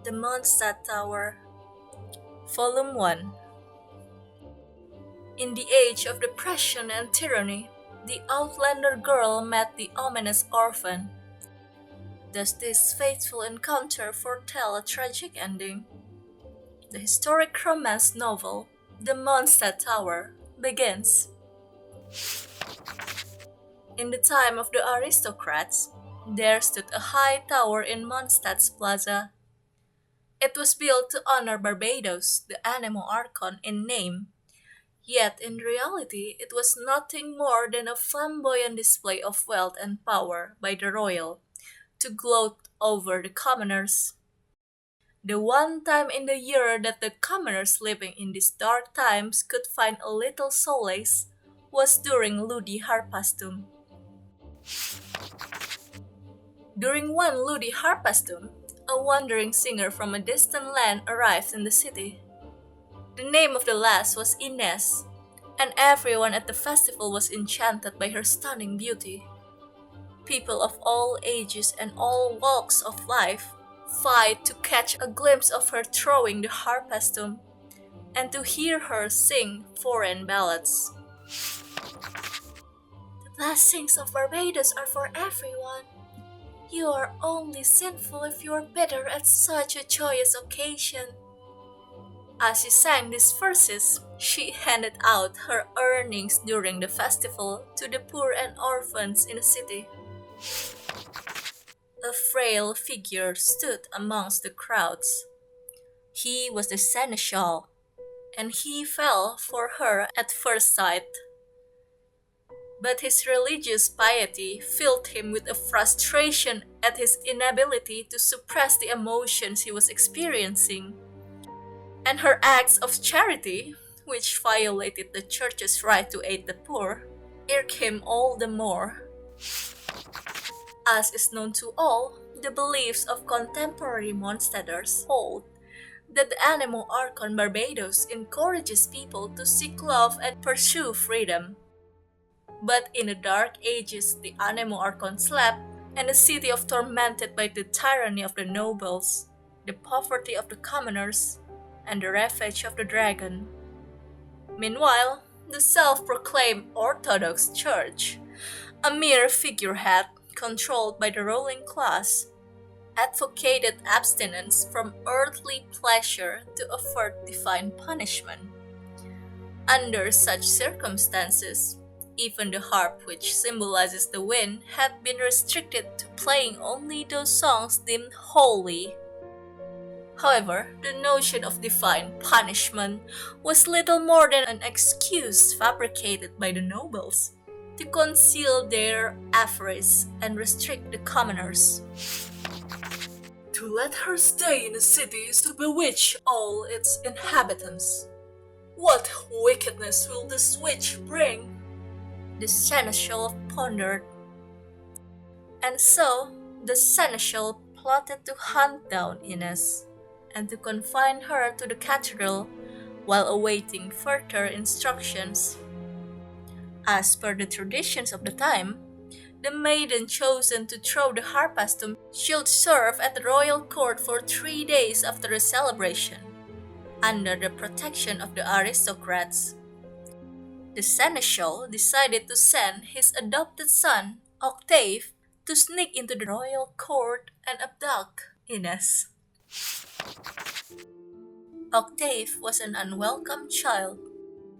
The Mondstadt Tower, Volume 1. In the age of depression and tyranny, the outlander girl met the ominous orphan. Does this fateful encounter foretell a tragic ending? The historic romance novel, The Mondstadt Tower, begins. In the time of the aristocrats, there stood a high tower in Mondstadt's plaza. It was built to honor Barbados, the Anemo Archon in name, yet in reality it was nothing more than a flamboyant display of wealth and power by the royal, to gloat over the commoners. The one time in the year that the commoners living in these dark times could find a little solace was during Ludi Harpastum. During one Ludi Harpastum, a wandering singer from a distant land arrived in the city. The name of the lass was Ines, and everyone at the festival was enchanted by her stunning beauty. People of all ages and all walks of life vied to catch a glimpse of her throwing the harpastum and to hear her sing foreign ballads. The blessings of Barbados are for everyone. You are only sinful if you are bitter at such a joyous occasion. As she sang these verses, she handed out her earnings during the festival to the poor and orphans in the city. A frail figure stood amongst the crowds. He was the seneschal, and he fell for her at first sight. But his religious piety filled him with a frustration at his inability to suppress the emotions he was experiencing. And her acts of charity, which violated the church's right to aid the poor, irked him all the more. As is known to all, the beliefs of contemporary Mondstadters hold that the Anemo Archon Barbados encourages people to seek love and pursue freedom. But in the dark ages, the Anemo Archon slept, and the city was tormented by the tyranny of the nobles, the poverty of the commoners, and the ravage of the dragon. Meanwhile, the self-proclaimed Orthodox Church, a mere figurehead controlled by the ruling class, advocated abstinence from earthly pleasure to avert divine punishment. Under such circumstances, even the harp, which symbolizes the wind, had been restricted to playing only those songs deemed holy. However, the notion of divine punishment was little more than an excuse fabricated by the nobles to conceal their avarice and restrict the commoners. To let her stay in the city is to bewitch all its inhabitants. What wickedness will this witch bring? The seneschal pondered. And so the seneschal plotted to hunt down Ines and to confine her to the cathedral while awaiting further instructions. As per the traditions of the time, the maiden chosen to throw the harpastum should serve at the royal court for 3 days after the celebration, under the protection of the aristocrats. The seneschal decided to send his adopted son, Octave, to sneak into the royal court and abduct Ines. Octave was an unwelcome child,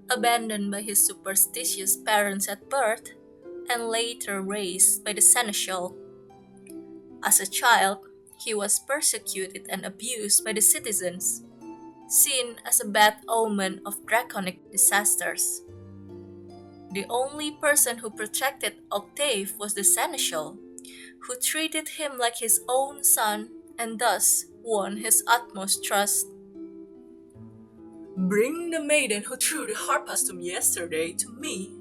abandoned by his superstitious parents at birth, and later raised by the seneschal. As a child, he was persecuted and abused by the citizens, seen as a bad omen of draconic disasters. The only person who protected Octave was the seneschal, who treated him like his own son and thus won his utmost trust. "Bring the maiden who threw the harpastum yesterday to me.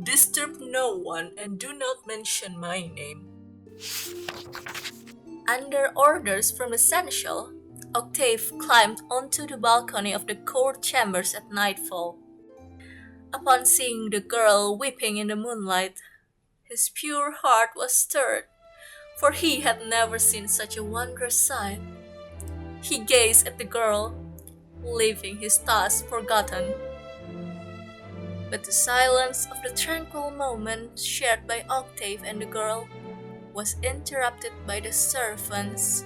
Disturb no one and do not mention my name." Under orders from the seneschal, Octave climbed onto the balcony of the court chambers at nightfall. Upon seeing the girl weeping in the moonlight, his pure heart was stirred, for he had never seen such a wondrous sight. He gazed at the girl, leaving his task forgotten. But the silence of the tranquil moment shared by Octave and the girl was interrupted by the servants